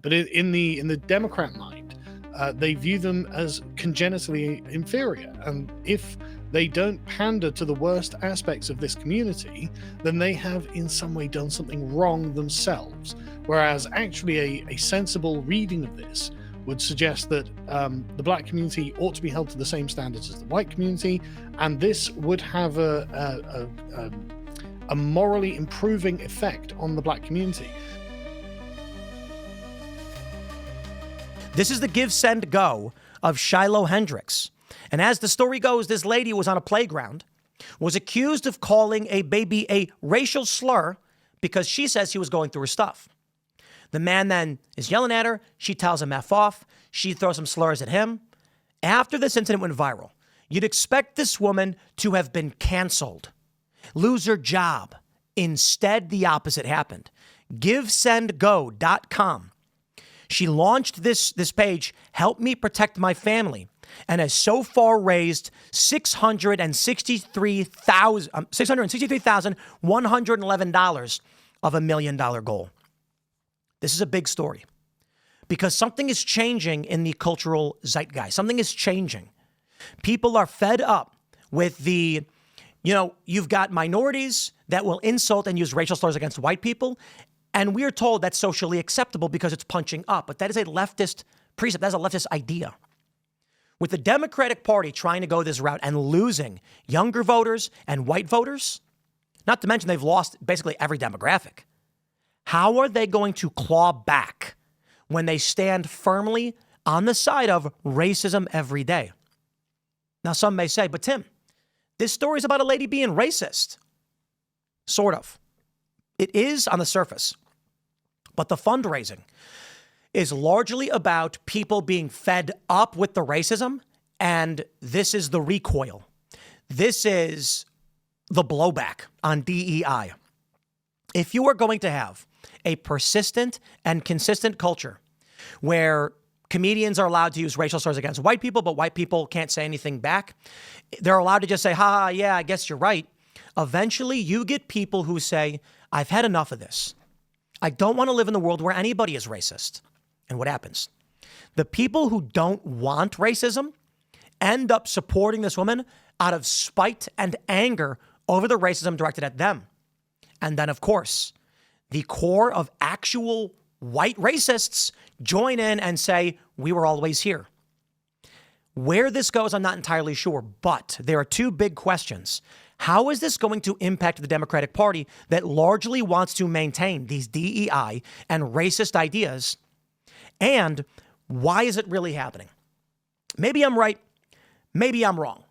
But in the Democrat mind, they view them as congenitally inferior, and if they don't pander to the worst aspects of this community, then they have in some way done something wrong themselves. Whereas actually a sensible reading of this would suggest that the black community ought to be held to the same standards as the white community, and this would have a morally improving effect on the black community. This is the give, send, go of Shiloh Hendrix. And as the story goes, this lady was on a playground, was accused of calling a baby a racial slur because she says he was going through her stuff. The man then is yelling at her. She tells him F off. She throws some slurs at him. After this incident went viral, you'd expect this woman to have been canceled, lose her job. Instead, the opposite happened. GiveSendGo.com. She launched this page, Help Me Protect My Family, and has so far raised $663,111 of $1 million goal. This is a big story because something is changing in the cultural zeitgeist. Something is changing. People are fed up with you've got minorities that will insult and use racial slurs against white people. And we're told that's socially acceptable because it's punching up. But that is a leftist precept. That's a leftist idea. With the Democratic Party trying to go this route and losing younger voters and white voters, not to mention they've lost basically every demographic, how are they going to claw back when they stand firmly on the side of racism every day? Now, some may say, but Tim, this story is about a lady being racist. Sort of. It is on the surface, but the fundraising is largely about people being fed up with the racism, and this is the recoil. This is the blowback on DEI. If you are going to have a persistent and consistent culture where comedians are allowed to use racial slurs against white people, but white people can't say anything back, they're allowed to just say, yeah, I guess you're right. Eventually, you get people who say, I've had enough of this. I don't want to live in the world where anybody is racist. And what happens? The people who don't want racism end up supporting this woman out of spite and anger over the racism directed at them. And then, of course, the core of actual white racists join in and say, we were always here. Where this goes, I'm not entirely sure, but there are two big questions. How is this going to impact the Democratic Party that largely wants to maintain these DEI and racist ideas? And why is it really happening? Maybe I'm right. Maybe I'm wrong.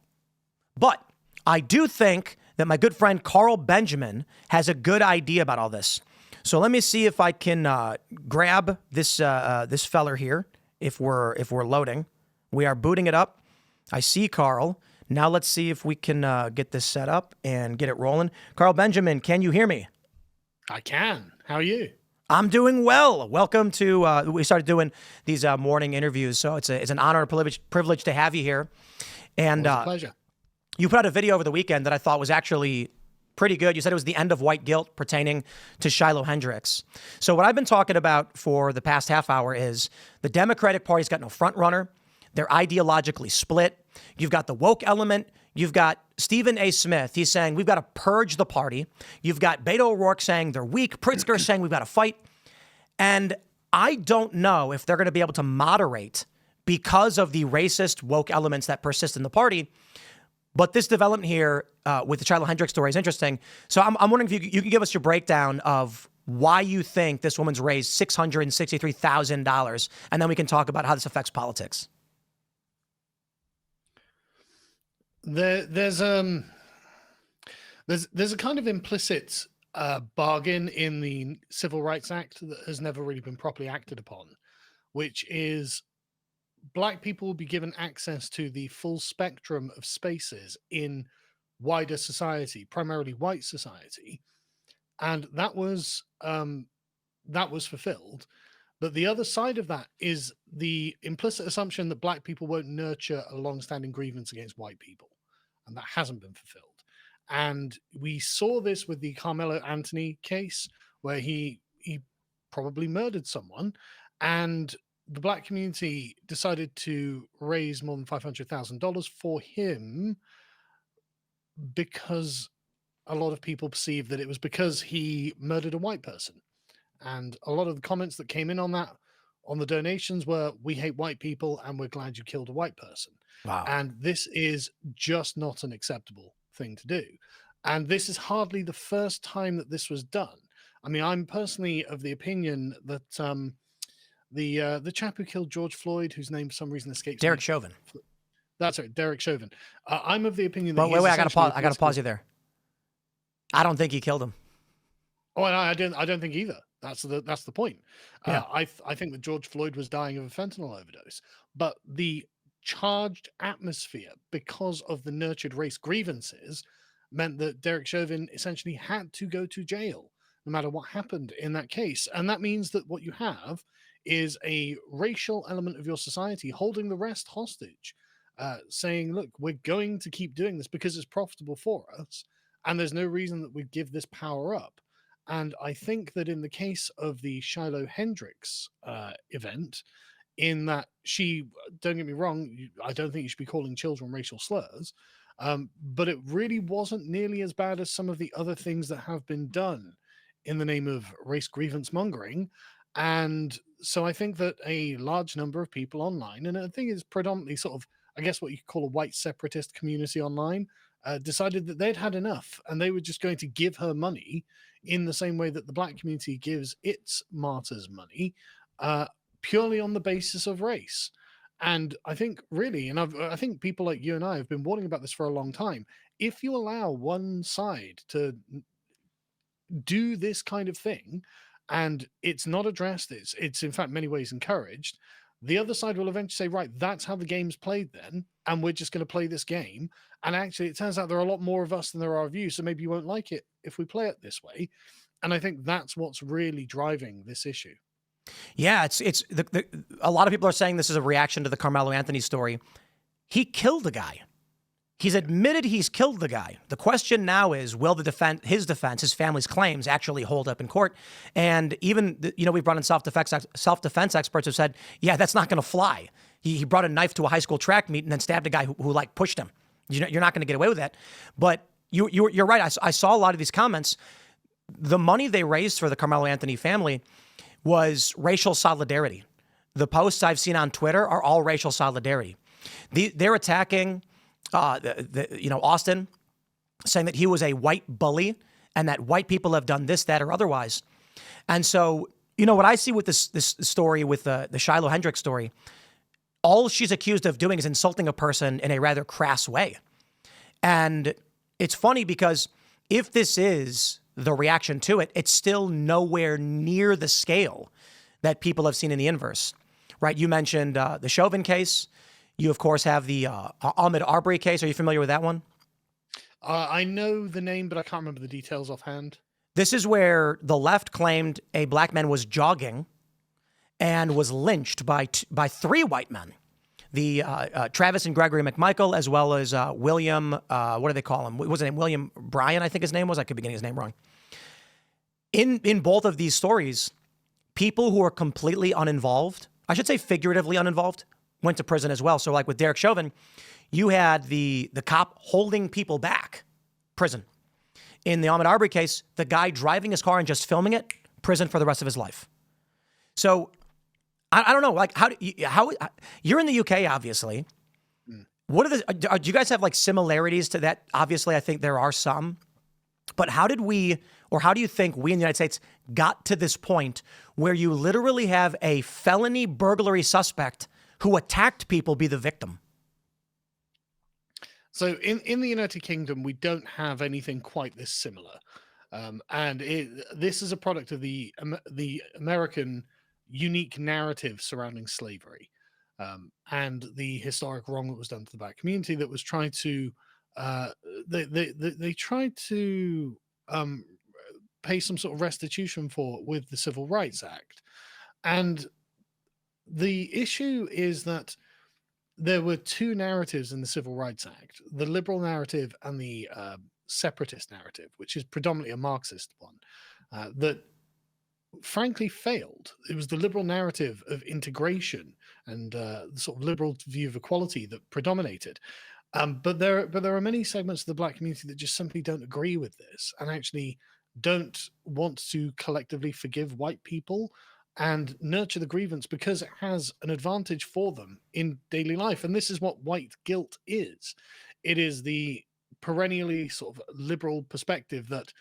But I do think that my good friend Carl Benjamin has a good idea about all this. So let me see if I can grab this this feller here. If we're loading, we are booting it up. I see Carl. Now let's see if we can get this set up and get it rolling. Carl Benjamin, can you hear me? I can. How are you? I'm doing well. Welcome to, we started doing these morning interviews, so it's an honor and privilege to have you here. And a pleasure. You put out a video over the weekend that I thought was actually pretty good. You said it was the end of white guilt pertaining to Shiloh Hendrix. So what I've been talking about for the past half hour is the Democratic Party's got no front runner. They're ideologically split. You've got the woke element. You've got Stephen A. Smith. He's saying we've got to purge the party. You've got Beto O'Rourke saying they're weak. Pritzker saying we've got to fight. And I don't know if they're going to be able to moderate because of the racist woke elements that persist in the party. But this development here with the Shiloh Hendrix story is interesting. So I'm wondering if you can give us your breakdown of why you think this woman's raised $663,000, and then we can talk about how this affects politics. There's a kind of implicit bargain in the Civil Rights Act that has never really been properly acted upon, which is Black people will be given access to the full spectrum of spaces in wider society, primarily white society, and that was fulfilled. But the other side of that is the implicit assumption that Black people won't nurture a long-standing grievance against white people, and that hasn't been fulfilled. And we saw this with the Carmelo Anthony case, where he probably murdered someone, And the black community decided to raise more than $500,000 for him because a lot of people perceived that it was because he murdered a white person. And a lot of the comments that came in on that, on the donations, were, "We hate white people and we're glad you killed a white person." Wow. And this is just not an acceptable thing to do. And this is hardly the first time that this was done. I mean, I'm personally of the opinion that the chap who killed George Floyd, whose name for some reason escapes Derek me, Chauvin. that's right, Derek Chauvin. I'm of the opinion that But he wait, is wait, I gotta essentially pause. I gotta pause you there. I don't think he killed him. Oh, and I don't think either. That's the point. Yeah. I think that George Floyd was dying of a fentanyl overdose, but the charged atmosphere because of the nurtured race grievances meant that Derek Chauvin essentially had to go to jail no matter what happened in that case. And that means that what you have is a racial element of your society holding the rest hostage, saying, "Look, we're going to keep doing this because it's profitable for us, and there's no reason that we give this power up." And I think that in the case of the Shiloh Hendrix event, in that don't get me wrong, I don't think you should be calling children racial slurs, but it really wasn't nearly as bad as some of the other things that have been done in the name of race grievance mongering. And so I think that a large number of people online, and I think it's predominantly sort of, I guess, what you could call a white separatist community online, decided that they'd had enough and they were just going to give her money in the same way that the black community gives its martyrs money, uh, purely on the basis of race. And I think really, and I think people like you and I have been warning about this for a long time. If you allow one side to do this kind of thing and it's not addressed, it's in fact many ways encouraged, the other side will eventually say, right, that's how the game's played then, and we're just going to play this game. And actually it turns out there are a lot more of us than there are of you, so maybe you won't like it if we play it this way. And I think that's what's really driving this issue. Yeah, a lot of people are saying this is a reaction to the Carmelo Anthony story. He killed the guy. He's admitted he's killed the guy. The question now is, will his defense, his family's claims actually hold up in court? And even, we've brought in self-defense experts who said, yeah, that's not going to fly. He brought a knife to a high school track meet and then stabbed a guy who like pushed him. You're not going to get away with that. But you're right. I saw a lot of these comments. The money they raised for the Carmelo Anthony family was racial solidarity. The posts I've seen on Twitter are all racial solidarity. They're attacking Austin, saying that he was a white bully and that white people have done this, that, or otherwise. And so, what I see with this story, with the Shiloh Hendrix story, all she's accused of doing is insulting a person in a rather crass way. And it's funny because if this is the reaction to it, it's still nowhere near the scale that people have seen in the inverse, right? You mentioned the Chauvin case. You, of course, have the Ahmaud Arbery case. Are you familiar with that one? I know the name, but I can't remember the details offhand. This is where the left claimed a black man was jogging and was lynched by three white men. The Travis and Gregory McMichael, as well as William, what do they call him? What was his name? William Bryan, I think his name was. I could be getting his name wrong. In both of these stories, people who are completely uninvolved, I should say figuratively uninvolved, went to prison as well. So like with Derek Chauvin, you had the cop holding people back, prison. In the Ahmaud Arbery case, the guy driving his car and just filming it, prison for the rest of his life. So I don't know, like how you're in the UK, obviously. What are do you guys have like similarities to that? Obviously, I think there are some. But how do you think we in the United States got to this point where you literally have a felony burglary suspect who attacked people be the victim? So in the United Kingdom, we don't have anything quite this similar. And this is a product of the American unique narrative surrounding slavery, and the historic wrong that was done to the black community that was trying to they tried to pay some sort of restitution for with the Civil Rights Act. And the issue is that there were two narratives in the Civil Rights Act: the liberal narrative and the separatist narrative, which is predominantly a Marxist one, that frankly failed. It was the liberal narrative of integration and the sort of liberal view of equality that predominated. But there are many segments of the black community that just simply don't agree with this and actually don't want to collectively forgive white people and nurture the grievance because it has an advantage for them in daily life. And this is what white guilt is. It is the perennially sort of liberal perspective that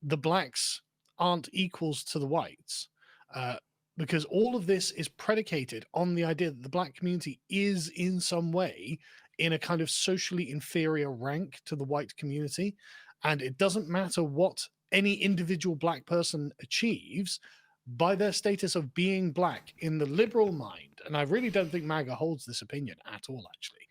the blacks aren't equals to the whites. Uh, because all of this is predicated on the idea that the black community is in some way in a kind of socially inferior rank to the white community. And it doesn't matter what any individual black person achieves by their status of being black in the liberal mind. And I really don't think MAGA holds this opinion at all, actually.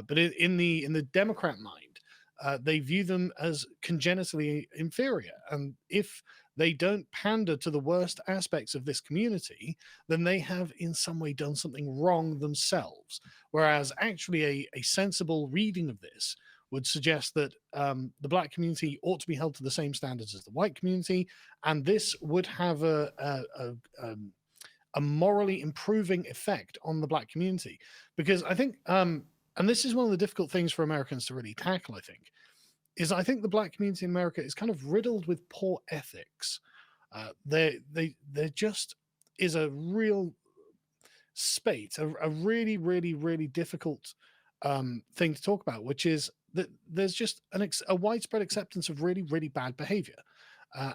But in the Democrat mind, they view them as congenitally inferior. And if they don't pander to the worst aspects of this community, then they have in some way done something wrong themselves. Whereas actually a sensible reading of this would suggest that the black community ought to be held to the same standards as the white community, and this would have a morally improving effect on the black community. Because I think, and this is one of the difficult things for Americans to really tackle, I think, is I think the black community in America is kind of riddled with poor ethics. There just is a real spate, a really, really, really difficult thing to talk about, which is that there's just a widespread acceptance of really, really bad behavior.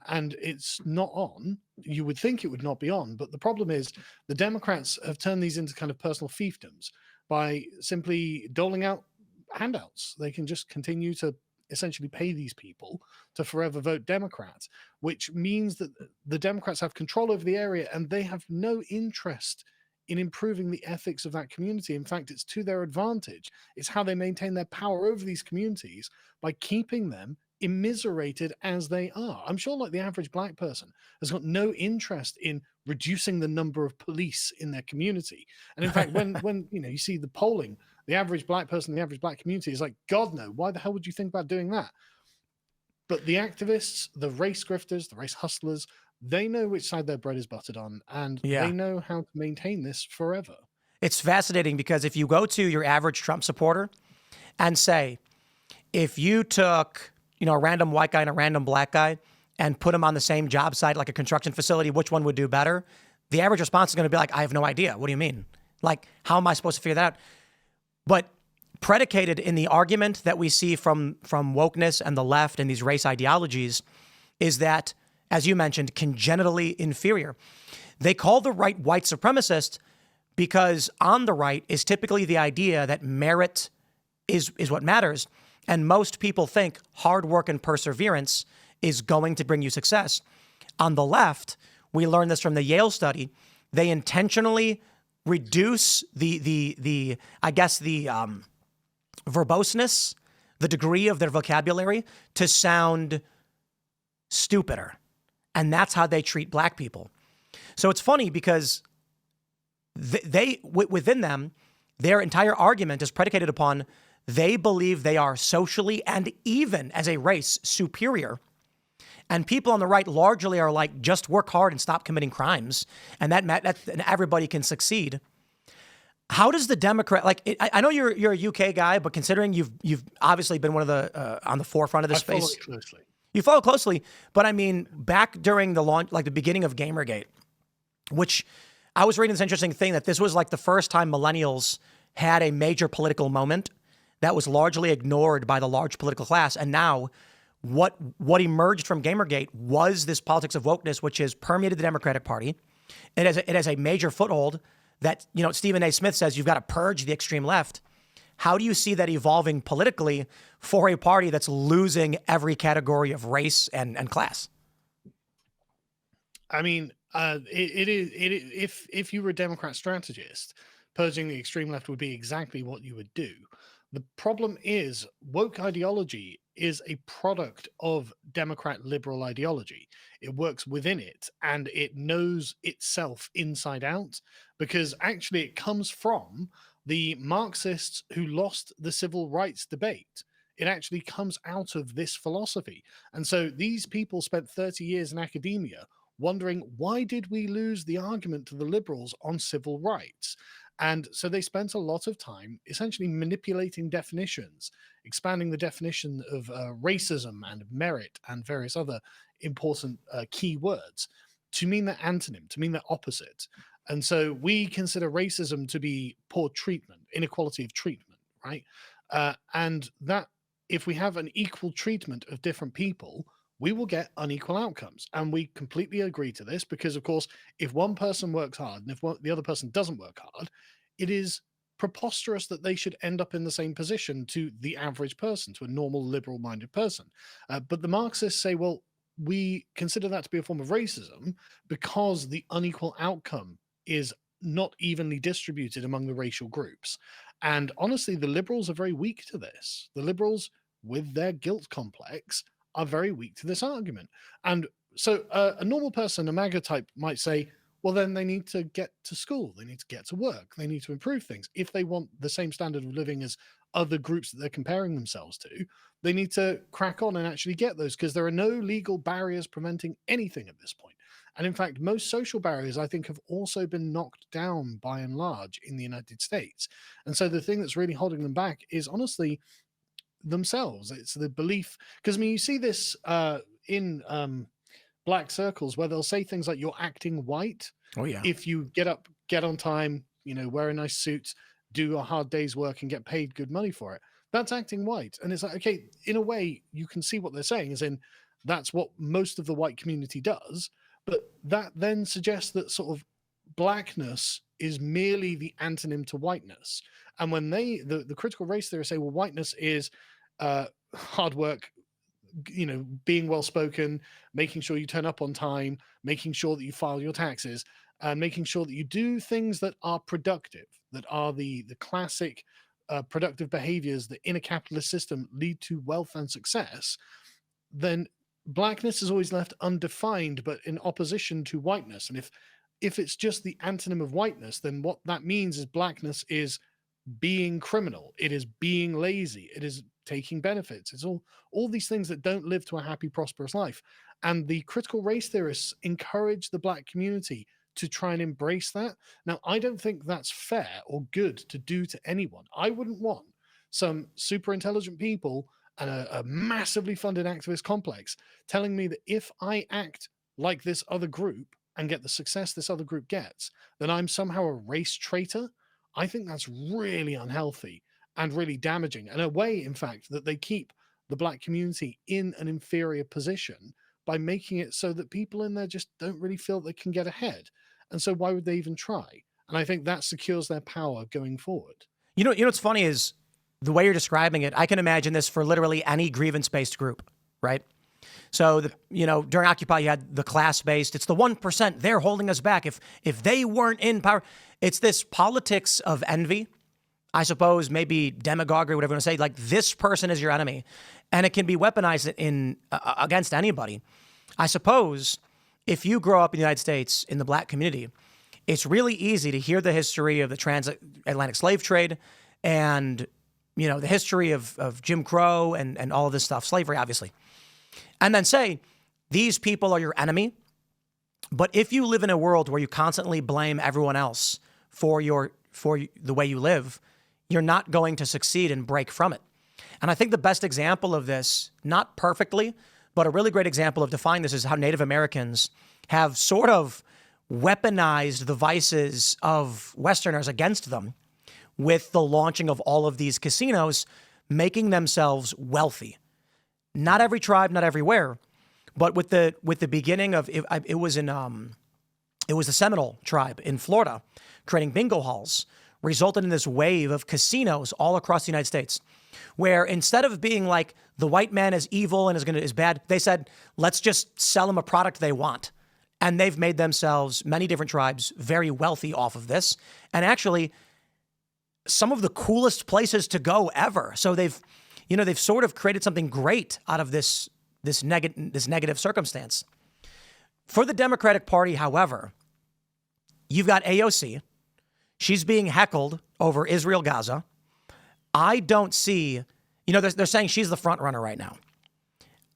And it's not on. You would think it would not be on, but the problem is the Democrats have turned these into kind of personal fiefdoms by simply doling out handouts. They can just continue to essentially pay these people to forever vote Democrat, which means that the Democrats have control over the area and they have no interest in improving the ethics of that community. In fact, it's to their advantage. It's how they maintain their power over these communities by keeping them immiserated as they are. I'm sure like the average black person has got no interest in reducing the number of police in their community. And in fact, when you see the polling, the average black person, the average black community is like, God no, why the hell would you think about doing that? But the activists, the race grifters, the race hustlers, they know which side their bread is buttered on, and they know how to maintain this forever. It's fascinating because if you go to your average Trump supporter and say, if you took, a random white guy and a random black guy and put them on the same job site, like a construction facility, which one would do better? The average response is going to be like, I have no idea. What do you mean? Like, how am I supposed to figure that out? But predicated in the argument that we see from wokeness and the left and these race ideologies is that, as you mentioned, congenitally inferior. They call the right white supremacist because on the right is typically the idea that merit is what matters. And most people think hard work and perseverance is going to bring you success. On the left, we learned this from the Yale study. They intentionally reduce the verboseness, the degree of their vocabulary to sound stupider. And that's how they treat black people. So it's funny because within them, their entire argument is predicated upon they believe they are socially and even as a race superior. And people on the right largely are like, just work hard and stop committing crimes. And that everybody can succeed. How does the Democrat, I know you're a UK guy, but considering you've obviously been one of the on the forefront of this space. I follow it closely. You follow closely, but I mean, back during the launch, like the beginning of Gamergate, which I was reading this interesting thing that this was like the first time millennials had a major political moment that was largely ignored by the large political class. And now what emerged from Gamergate was this politics of wokeness, which has permeated the Democratic Party. It has a major foothold that, Stephen A. Smith says you've got to purge the extreme left. How do you see that evolving politically for a party that's losing every category of race and class? I mean, if you were a Democrat strategist, purging the extreme left would be exactly what you would do. The problem is woke ideology is a product of Democrat liberal ideology. It works within it and it knows itself inside out because actually it comes from the Marxists who lost the civil rights debate. It actually comes out of this philosophy. And so these people spent 30 years in academia wondering, why did we lose the argument to the liberals on civil rights? And so they spent a lot of time essentially manipulating definitions, expanding the definition of racism and merit and various other important key words to mean their antonym, to mean their opposite. And so we consider racism to be poor treatment, inequality of treatment, right? And that if we have an equal treatment of different people, we will get unequal outcomes. And we completely agree to this because, of course, if one person works hard and if the other person doesn't work hard, it is preposterous that they should end up in the same position to the average person, to a normal liberal minded person. But the Marxists say, well, we consider that to be a form of racism because the unequal outcome is not evenly distributed among the racial groups. And honestly, the liberals are very weak to this. The liberals, with their guilt complex, are very weak to this argument. And so a normal person, a MAGA type, might say, well, then they need to get to school, they need to get to work, they need to improve things. If they want the same standard of living as other groups that they're comparing themselves to, they need to crack on and actually get those, because there are no legal barriers preventing anything at this point. And in fact, most social barriers, I think, have also been knocked down by and large in the United States. And so the thing that's really holding them back is honestly themselves. It's the belief, because I mean, you see this in black circles where they'll say things like, you're acting white. Oh, yeah. If you get up, get on time, wear a nice suit, do a hard day's work and get paid good money for it. That's acting white. And it's like, okay, in a way, you can see what they're saying, as in that's what most of the white community does. But that then suggests that sort of blackness is merely the antonym to whiteness. And when the critical race theorists say, well, whiteness is hard work, being well spoken, making sure you turn up on time, making sure that you file your taxes, and making sure that you do things that are productive, that are the classic productive behaviors that in a capitalist system lead to wealth and success, then blackness is always left undefined, but in opposition to whiteness. And if it's just the antonym of whiteness, then what that means is blackness is being criminal, it is being lazy, it is taking benefits, it's all these things that don't live to a happy, prosperous life. And the critical race theorists encourage the black community to try and embrace that. Now, I don't think that's fair or good to do to anyone. I wouldn't want some super intelligent people and a massively funded activist complex telling me that if I act like this other group and get the success this other group gets, then I'm somehow a race traitor. I think that's really unhealthy and really damaging, and a way, in fact, that they keep the black community in an inferior position by making it so that people in there just don't really feel they can get ahead. And so why would they even try? And I think that secures their power going forward. You know what's funny is the way you're describing it, I can imagine this for literally any grievance-based group, right? So, during Occupy, you had the class-based. It's the 1%. They're holding us back. If they weren't in power, it's this politics of envy, I suppose, maybe demagoguery, whatever you want to say. Like, this person is your enemy, and it can be weaponized against anybody. I suppose if you grow up in the United States in the black community, it's really easy to hear the history of the transatlantic slave trade and the history of Jim Crow and all of this stuff, slavery, obviously. And then say, these people are your enemy. But if you live in a world where you constantly blame everyone else for the way you live, you're not going to succeed and break from it. And I think the best example of this, not perfectly, but a really great example of defining this is how Native Americans have sort of weaponized the vices of Westerners against them with the launching of all of these casinos, making themselves wealthy. Not every tribe, not everywhere, but with the beginning of it was the Seminole tribe in Florida, creating bingo halls, resulted in this wave of casinos all across the United States, where instead of being like the white man is evil and is bad, they said, let's just sell them a product they want. And they've made themselves, many different tribes, very wealthy off of this. And actually, some of the coolest places to go ever. So they've sort of created something great out of this negative circumstance. For the Democratic Party, however, you've got AOC. She's being heckled over Israel-Gaza. I don't see, they're saying she's the front runner right now.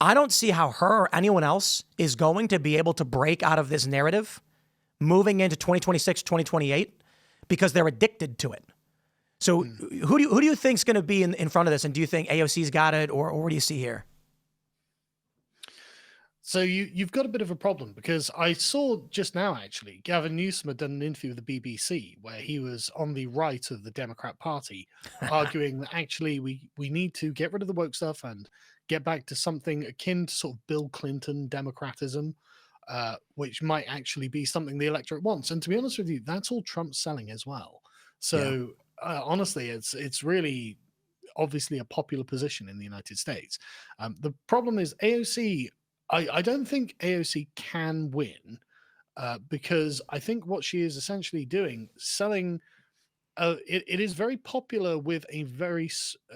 I don't see how her or anyone else is going to be able to break out of this narrative moving into 2026, 2028, because they're addicted to it. So who do you think is going to be in front of this? And do you think AOC's got it, or what do you see here? So you've got a bit of a problem, because I saw just now, actually, Gavin Newsom had done an interview with the BBC where he was on the right of the Democrat Party, arguing that actually we need to get rid of the woke stuff and get back to something akin to sort of Bill Clinton democratism, which might actually be something the electorate wants. And to be honest with you, that's all Trump's selling as well. So honestly, it's really obviously a popular position in the United States. The problem is AOC. I don't think AOC can win, because I think what she is essentially doing, selling, it is very popular with a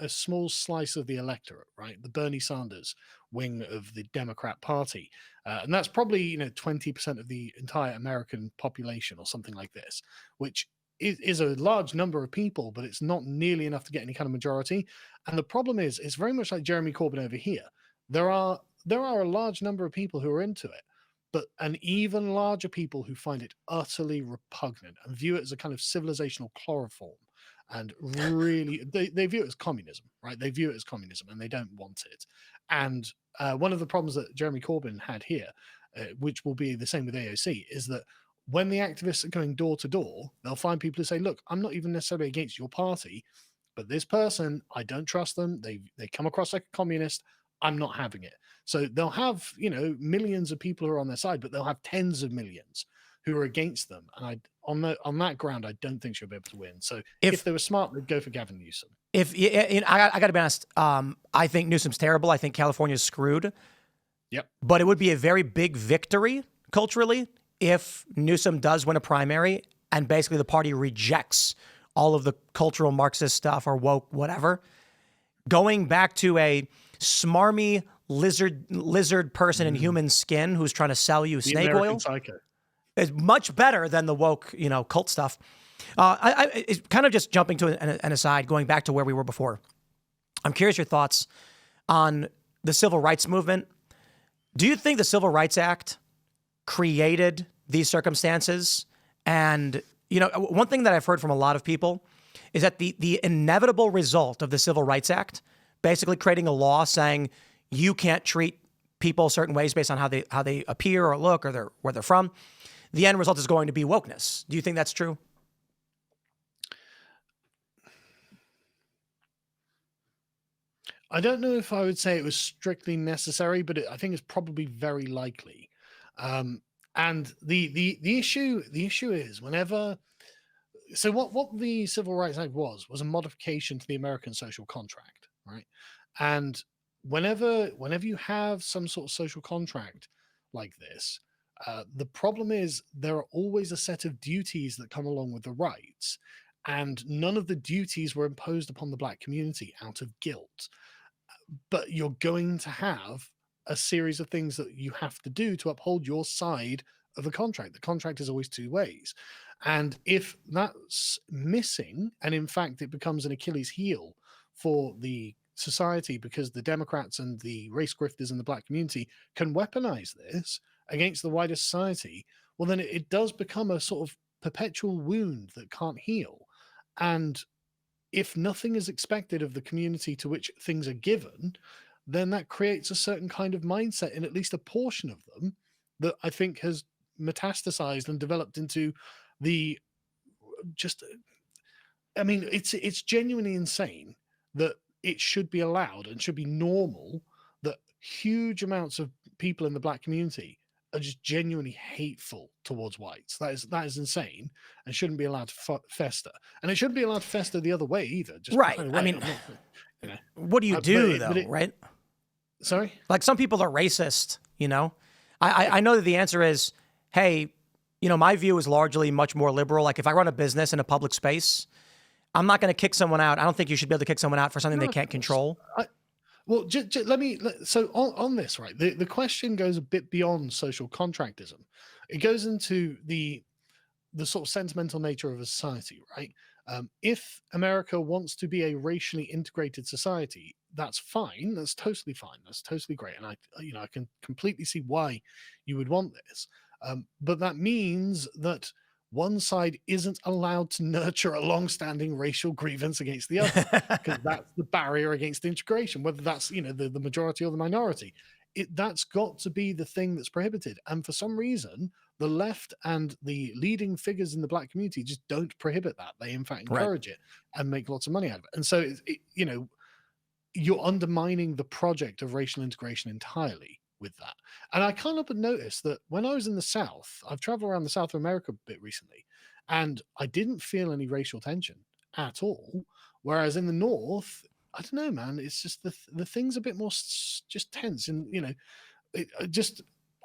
a small slice of the electorate, right? The Bernie Sanders wing of the Democrat Party, and that's probably 20% of the entire American population or something like this, which is a large number of people, but it's not nearly enough to get any kind of majority. And the problem is, it's very much like Jeremy Corbyn over here. There are a large number of people who are into it, but an even larger people who find it utterly repugnant and view it as a kind of civilizational chloroform, and really they view it as communism, right? They view it as communism and they don't want it. And one of the problems that Jeremy Corbyn had here, which will be the same with AOC, is that when the activists are going door to door, they'll find people who say, look, I'm not even necessarily against your party, but this person, I don't trust them. They come across like a communist. I'm not having it. So they'll have, millions of people who are on their side, but they'll have tens of millions who are against them. And on that ground, I don't think she'll be able to win. So if they were smart, they'd go for Gavin Newsom. I got to be honest, I think Newsom's terrible. I think California's screwed. Yep. But it would be a very big victory culturally if Newsom does win a primary and basically the party rejects all of the cultural Marxist stuff or woke whatever. Going back to a smarmy lizard person in human skin who's trying to sell you snake oil psycho is much better than the woke, cult stuff. It's kind of just jumping to an aside, going back to where we were before. I'm curious your thoughts on the civil rights movement. Do you think the Civil Rights Act created these circumstances? And, one thing that I've heard from a lot of people is that the inevitable result of the Civil Rights Act, basically creating a law saying you can't treat people certain ways based on how they appear or look or where they're from, the end result is going to be wokeness. Do you think that's true? I don't know if I would say it was strictly necessary, but I think it's probably very likely. And the issue is whenever. So what the Civil Rights Act was a modification to the American social contract, right? And whenever you have some sort of social contract like this, the problem is there are always a set of duties that come along with the rights, and none of the duties were imposed upon the Black community out of guilt. But you're going to have a series of things that you have to do to uphold your side of the contract. The contract is always two ways. And if that's missing, and in fact it becomes an Achilles heel for the society because the Democrats and the race grifters in the Black community can weaponize this against the wider society, well, then it does become a sort of perpetual wound that can't heal. And if nothing is expected of the community to which things are given, then that creates a certain kind of mindset in at least a portion of them that I think has metastasized and developed into the it's genuinely insane that it should be allowed and should be normal that huge amounts of people in the Black community are just genuinely hateful towards whites. That is insane and shouldn't be allowed to fester. And it shouldn't be allowed to fester the other way either. Just right. Way. I mean, what do you do right? Sorry? Like some people are racist, I know that the answer is, hey, my view is largely much more liberal. Like if I run a business in a public space, I'm not going to kick someone out. I don't think you should be able to kick someone out for something they can't control. Well, so on this, right, the question goes a bit beyond social contractism. It goes into the the sort of sentimental nature of a society, right? If America wants to be a racially integrated society, that's fine. That's totally fine. That's totally great. And I can completely see why you would want this. But that means that one side isn't allowed to nurture a long-standing racial grievance against the other, because that's the barrier against integration, whether that's the majority or the minority. That's got to be the thing that's prohibited. And for some reason, the left and the leading figures in the black community just don't prohibit that. They in fact encourage it and make lots of money out of it. And so you're undermining the project of racial integration entirely with that. And I can't help but notice that when I was in the South, I've traveled around the South of America a bit recently, and I didn't feel any racial tension at all. Whereas in the North, I don't know, man, it's just the thing's a bit more just tense, and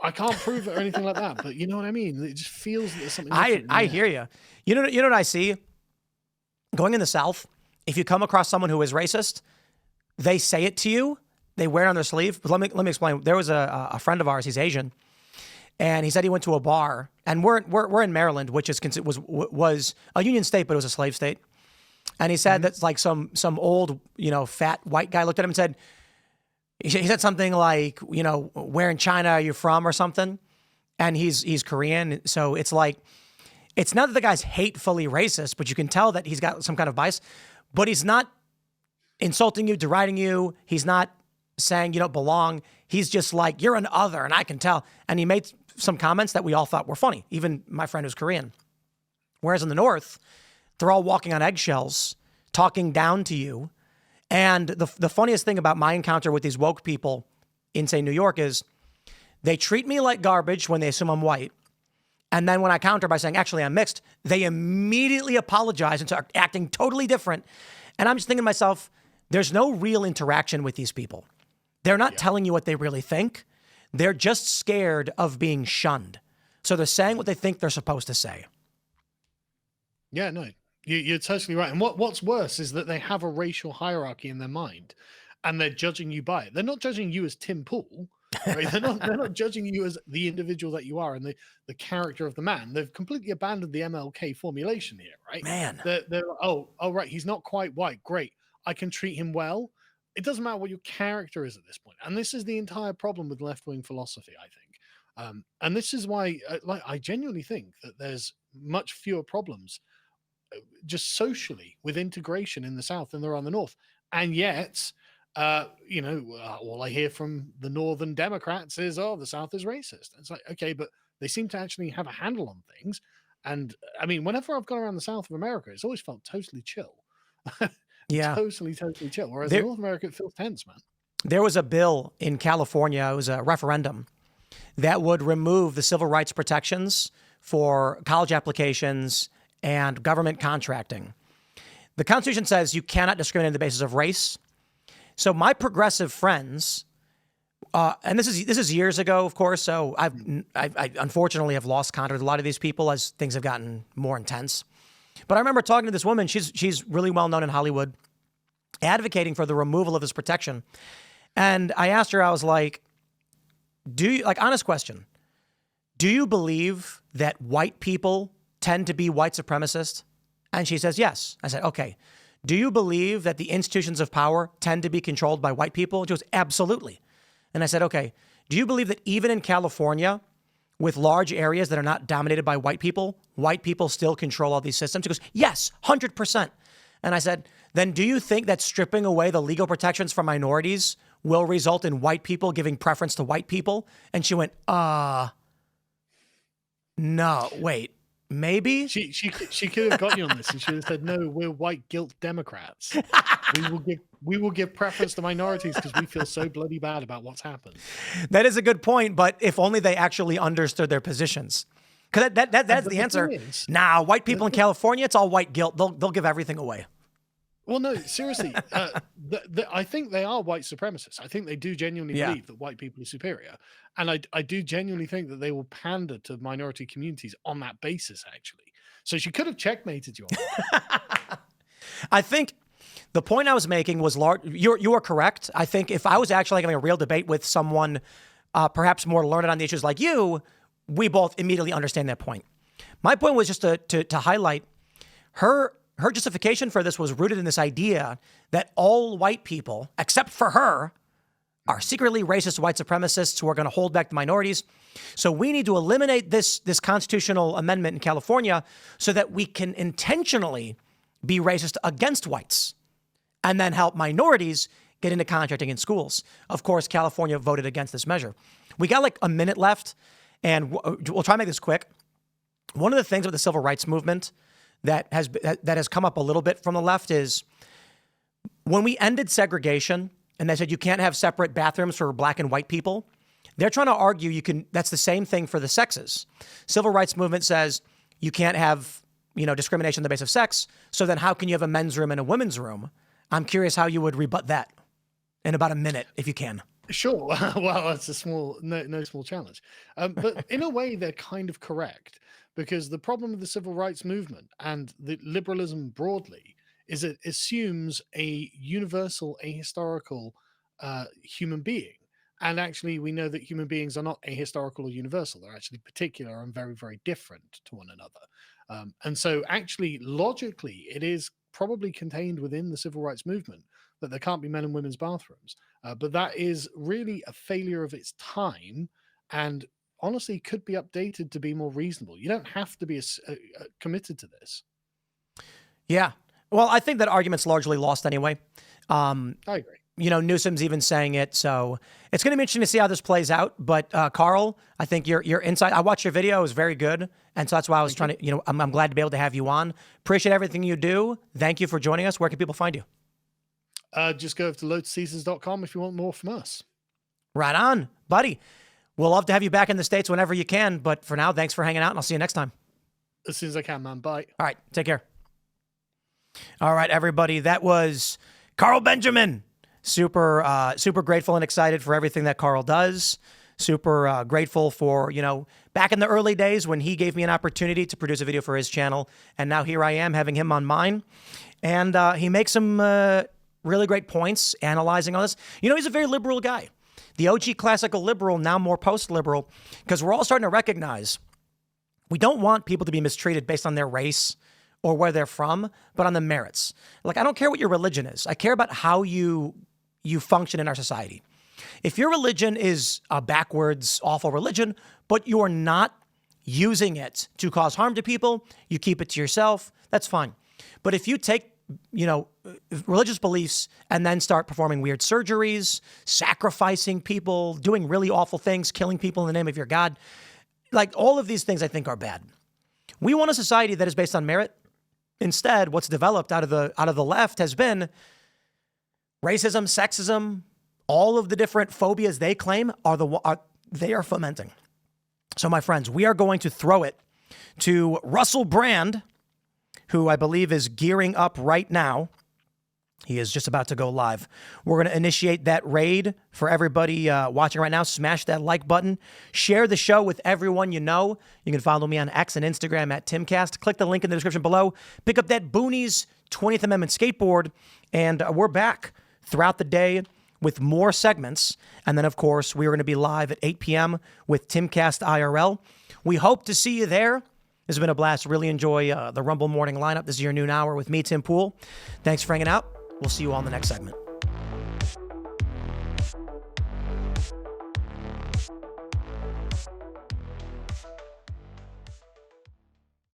I can't prove it or anything like that, but you know what I mean. It just feels that there's something. I hear you. You know what I see going in the South. If you come across someone who is racist, they say it to you. They wear it on their sleeve. But let me explain. There was a friend of ours. He's Asian, and he said he went to a bar. And we're in Maryland, which was a union state, but it was a slave state. And he said that's like some old fat white guy looked at him and said, he said something like, where in China are you from or something, and he's Korean. So it's like, it's not that the guy's hatefully racist, but you can tell that he's got some kind of bias. But he's not insulting you, deriding you. He's not saying you don't belong. He's just like, you're an other, and I can tell. And he made some comments that we all thought were funny, even my friend who's Korean. Whereas in the North, they're all walking on eggshells, talking down to you. And the funniest thing about my encounter with these woke people in, say, New York is they treat me like garbage when they assume I'm white. And then when I counter by saying, actually, I'm mixed, they immediately apologize and start acting totally different. And I'm just thinking to myself, there's no real interaction with these people. They're not telling you what they really think. They're just scared of being shunned. So they're saying what they think they're supposed to say. Yeah, no, you're totally right. And what's worse is that they have a racial hierarchy in their mind, and they're judging you by it. They're not judging you as Tim Pool. Right? They're not judging you as the individual that you are and the character of the man. They've completely abandoned the MLK formulation here, right? Man. They're like, oh, right, he's not quite white. Great. I can treat him well. It doesn't matter what your character is at this point. And this is the entire problem with left-wing philosophy, I think. And this is why I genuinely think that there's much fewer problems just socially with integration in the South than there are in the North. And yet, all I hear from the Northern Democrats is, oh, the South is racist. It's like, okay, but they seem to actually have a handle on things. And I mean, whenever I've gone around the South of America, it's always felt totally chill. Yeah. Totally chill. Whereas in North America, it feels tense, man. There was a bill in California, it was a referendum, that would remove the civil rights protections for college applications and government contracting. The Constitution says you cannot discriminate on the basis of race. So my progressive friends, and this is years ago, of course, so I unfortunately have lost contact with a lot of these people as things have gotten more intense. But I remember talking to this woman, she's really well known in Hollywood, advocating for the removal of this protection. And I asked her, I was like, honest question, do you believe that white people tend to be white supremacists? And she says, yes. I said, okay. Do you believe that the institutions of power tend to be controlled by white people? She goes, absolutely. And I said, okay. Do you believe that even in California, with large areas that are not dominated by white people still control all these systems? She goes, yes, 100%. And I said, then do you think that stripping away the legal protections for minorities will result in white people giving preference to white people? And she went, no, wait. Maybe she could have got you on this, and she would have said, "No, we're white guilt Democrats. we will give preference to minorities because we feel so bloody bad about what's happened." That is a good point, but if only they actually understood their positions, because that's the answer. Nah, white people in California, it's all white guilt. They'll give everything away. Well, no, seriously. I think they are white supremacists. I think they do genuinely believe that white people are superior. And I do genuinely think that they will pander to minority communities on that basis, actually. So she could have checkmated you on that. I think the point I was making was you are correct. I think if I was actually having a real debate with someone perhaps more learned on the issues like you, we both immediately understand that point. My point was just to highlight her justification for this was rooted in this idea that all white people, except for her, are secretly racist white supremacists who are going to hold back the minorities. So we need to eliminate this constitutional amendment in California so that we can intentionally be racist against whites and then help minorities get into contracting in schools. Of course, California voted against this measure. We got like a minute left, and we'll try to make this quick. One of the things with the civil rights movement that has come up a little bit from the left is when we ended segregation and they said you can't have separate bathrooms for black and white people, they're trying to argue you can. That's the same thing for the sexes. Civil rights movement says you can't have, discrimination on the basis of sex. So then how can you have a men's room and a women's room? I'm curious how you would rebut that in about a minute, if you can. Sure. Well, that's no small challenge. But in a way, they're kind of correct, because the problem with the civil rights movement and the liberalism broadly is it assumes a universal, ahistorical human being. And actually, we know that human beings are not ahistorical or universal. They're actually particular and very, very different to one another. And so actually, logically, it is probably contained within the civil rights movement that there can't be men and women's bathrooms. But that is really a failure of its time, and honestly could be updated to be more reasonable. You don't have to be committed to this. Yeah. Well, I think that argument's largely lost anyway. I agree. Newsom's even saying it. So it's going to be interesting to see how this plays out. But Carl, I think your insight, I watched your video. It was very good. And so that's why I was trying to, I'm glad to be able to have you on. Appreciate everything you do. Thank you for joining us. Where can people find you? Just go over to lotusseasons.com if you want more from us. Right on, buddy. We'll love to have you back in the States whenever you can. But for now, thanks for hanging out, and I'll see you next time. As soon as I can, man. Bye. All right. Take care. All right, everybody. That was Carl Benjamin. Super grateful and excited for everything that Carl does. Super grateful for, back in the early days when he gave me an opportunity to produce a video for his channel. And now here I am having him on mine. And he makes some really great points analyzing all this. He's a very liberal guy. The OG classical liberal, now more post-liberal, because we're all starting to recognize we don't want people to be mistreated based on their race or where they're from, but on the merits. Like, I don't care what your religion is. I care about how you function in our society. If your religion is a backwards, awful religion, but you're not using it to cause harm to people, you keep it to yourself, that's fine. But if you take religious beliefs and then start performing weird surgeries, sacrificing people, doing really awful things, killing people in the name of your God, like all of these things I think are bad. We want a society that is based on merit. Instead, what's developed out of the left has been racism, sexism, all of the different phobias they claim they are fomenting. So my friends, we are going to throw it to Russell Brand, who I believe is gearing up right now. He is just about to go live. We're going to initiate that raid for everybody watching right now. Smash that like button. Share the show with everyone you know. You can follow me on X and Instagram at Timcast. Click the link in the description below. Pick up that Boonies 20th Amendment skateboard. And we're back throughout the day with more segments. And then, of course, we're going to be live at 8 p.m. with Timcast IRL. We hope to see you there. This has been a blast. Really enjoy the Rumble morning lineup. This is your noon hour with me, Tim Pool. Thanks for hanging out. We'll see you all in the next segment.